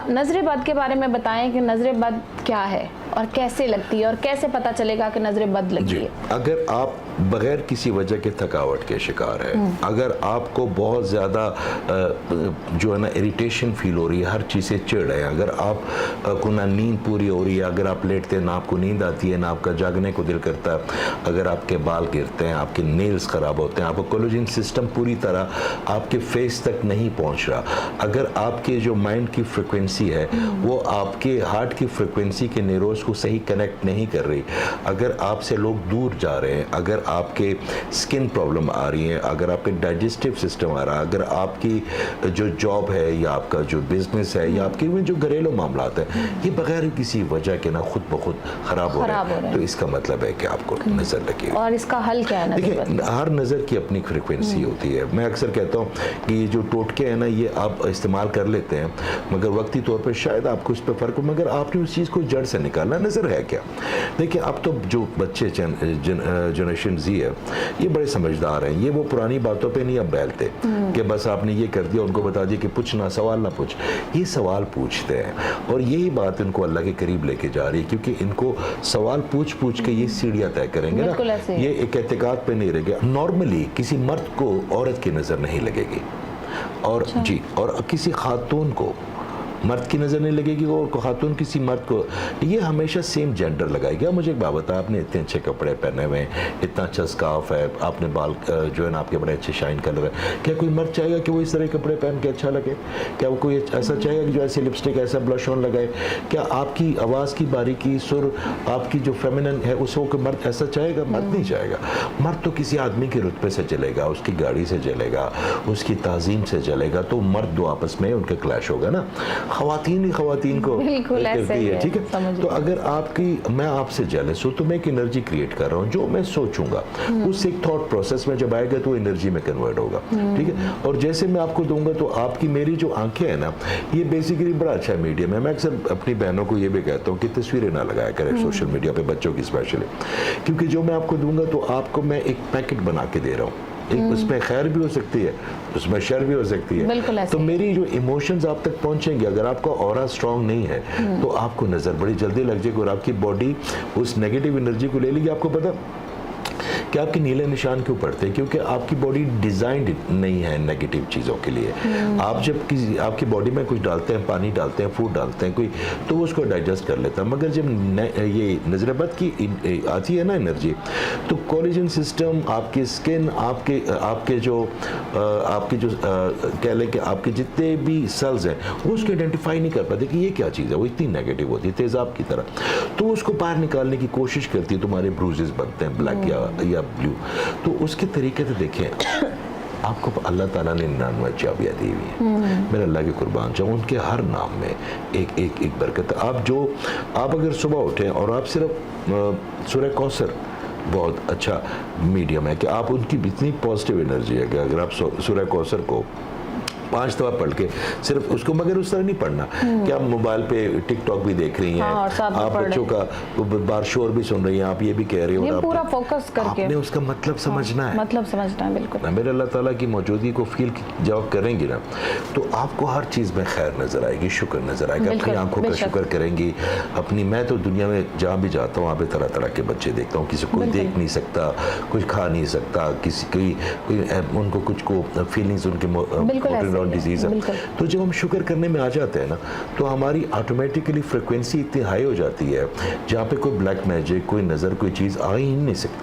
नजर बद के बारे में बताएं कि नजर बद क्या है और कैसे लगती है और कैसे पता चलेगा कि नजर बद लगी है। अगर आप बगैर किसी वजह के थकावट के शिकार है, अगर आपको बहुत ज़्यादा जो है ना इरिटेशन फील हो रही है, हर चीज़ से चिढ़ है, अगर आप को ना नींद पूरी हो रही है, अगर आप लेटते हैं ना आपको नींद आती है ना आपका जागने को दिल करता है, अगर आपके बाल गिरते हैं, आपके नेल्स ख़राब होते हैं, आपका कोलेजन सिस्टम पूरी तरह आपके फेस तक नहीं पहुंच रहा, अगर आपके जो माइंड की फ्रिक्वेंसी है वो आपके हार्ट की फ्रिक्वेंसी के नेरोज को सही कनेक्ट नहीं कर रही, अगर आपसे लोग दूर जा रहे हैं, अगर आपके स्किन प्रॉब्लम आ रही है, अगर आपके डाइजेस्टिव सिस्टम आ रहा है, अगर आपकी जो जॉब है या आपका जो बिजनेस है या आपके जो घरेलू मामलात है ये बगैर किसी वजह के ना खुद ब खुद खराब हो रहे हैं, तो इसका मतलब है कि आपको नजर लगी। और इसका हल क्या है? देखिए, हर नज़र की अपनी फ्रिक्वेंसी होती है। मैं अक्सर कहता हूँ कि ये जो टोटके हैं ना ये आप इस्तेमाल कर लेते हैं मगर वक्ती तौर पर शायद आपको इस पर फ़र्क हो, मगर आपने उस चीज़ को जड़ से निकालना। नज़र है क्या? देखिए, अब तो जो बच्चे जनरेशन जी है ये बड़े समझदार हैं, ये वो पुरानी बातों पे नहीं अब बैलते कि बस आपने ये कर दिया उनको बता दिया कि पूछ ना, सवाल ना पूछ। ये सवाल पूछते हैं और यही बात इनको अल्लाह के करीब लेके जा रही है, क्योंकि इनको सवाल पूछ पूछ के ये सीढ़ियाँ तय करेंगे ना, ये एक एतकाद पे नहीं रहेगा। नॉर्मली किसी मर्द को औरत की नज़र नहीं लगेगी और जी, और किसी खातून को मर्द की नज़र नहीं लगेगी और खातून किसी मर्द को, ये हमेशा सेम जेंडर लगाएगी। अब मुझे एक बात बता, आपने इतने अच्छे कपड़े पहने हुए हैं, इतना अच्छा स्कार्फ है, आपने बाल जो है ना आपके बड़े अच्छे शाइन कलर है, क्या कोई मर्द चाहेगा कि वो इस तरह के कपड़े पहन के अच्छा लगे? क्या वो कोई ऐसा चाहेगा कि जो ऐसे लिपस्टिक ऐसा ब्लश ऑन लगाए? क्या आपकी आवाज़ की बारीकी, सुर, आपकी जो फेमिनिन है उसको कोई मर्द ऐसा चाहेगा? मर्द नहीं चाहेगा। मर्द तो किसी आदमी के रुतबे से चलेगा, उसकी गाड़ी से चलेगा, उसकी ताज़ीम से चलेगा, तो मर्द दो आपस में उनका क्लैश होगा ना। ख़वातीन ही ख़वातीन को करती है, ठीक है? तो अगर आपकी, मैं आपसे जेलस हूँ तो मैं एक एनर्जी क्रिएट कर रहा हूँ, जो मैं सोचूंगा उससे एक थॉट प्रोसेस में जब आएगा तो एनर्जी में कन्वर्ट होगा, ठीक है? और जैसे मैं आपको दूंगा तो आपकी, मेरी जो आंखें हैं ना ये बेसिकली बड़ा अच्छा मीडियम है। मैं अक्सर अपनी बहनों को ये भी कहता हूँ कि तस्वीरें ना लगाया करें सोशल मीडिया पे, बच्चों की स्पेशली, क्योंकि जो मैं आपको दूंगा तो आपको मैं एक पैकेट बना के दे रहा हूँ, उसमें खैर भी हो सकती है, उसमें शर भी हो सकती है। तो मेरी जो इमोशंस आप तक पहुंचेंगे, अगर आपका ऑरा स्ट्रांग नहीं है तो आपको नज़र बड़ी जल्दी लग जाएगी और आपकी बॉडी उस नेगेटिव एनर्जी को ले लेगी। आपको पता कि आपके नीले निशान क्यों पड़ते हैं? क्योंकि आपकी बॉडी डिज़ाइंड नहीं है नेगेटिव चीज़ों के लिए। आप जब किसी आपकी बॉडी में कुछ डालते हैं, पानी डालते हैं, फूड डालते हैं कोई, तो वो उसको डाइजेस्ट कर लेता है, मगर जब ये नजरबद की आती है ना एनर्जी, तो कोलेजन सिस्टम, आपकी स्किन, आपके जो कह लें कि आपके जितने भी सेल्स हैं वो उसको आइडेंटिफाई नहीं कर पाते कि ये क्या चीज़ है, वो इतनी नेगेटिव होती है तेज़ाब की तरह, तो उसको बाहर निकालने की कोशिश करती है। तुम्हारे ब्रूजेस बनते हैं ब्लैक या ब्लू, तो उसके तरीके से देखें। आपको अल्लाह ताला ने 99 चाबियाँ दी हुई हैं, मेरे अल्लाह की कुर्बान जाऊँ, उनके हर नाम में एक बरकत। आप अगर सुबह उठें और आप सिर्फ सूरह कौसर बहुत अच्छा मीडियम है कि आप उनकी इतनी पॉजिटिव एनर्जी है कि अगर आप सूरह कौसर को 5 दफ़ा पढ़ के सिर्फ उसको, मगर उस तरह नहीं पढ़ना कि आप मोबाइल पे टिकटॉक भी देख रही हैं, आप बच्चों का बार शोर भी सुन रही हैं, आप ये भी कह रही हो, ये पूरा फोकस करके आपने उसका मतलब समझना है, मतलब समझना है। बिल्कुल ना, मेरे अल्लाह ताला की मौजूदगी को फील जब करेंगी ना तो आपको हर चीज़ में खैर नजर आएगी, शुक्र नजर आएगा, अपनी आंखों का शुक्र करेंगी अपनी। मैं तो दुनिया में जहाँ भी जाता हूँ वहाँ पे तरह तरह के बच्चे देखता हूँ, किसी कोई देख नहीं सकता, कुछ खा नहीं सकता, किसी कोई उनको कुछ को फीलिंग्स उनके डिजीज है, तो जब हम शुक्र करने में आ जाते हैं ना तो हमारी ऑटोमेटिकली फ्रिक्वेंसी इतनी हाई हो जाती है जहाँ पे कोई ब्लैक मैजिक, कोई नज़र, कोई चीज़ आ ही नहीं सकती।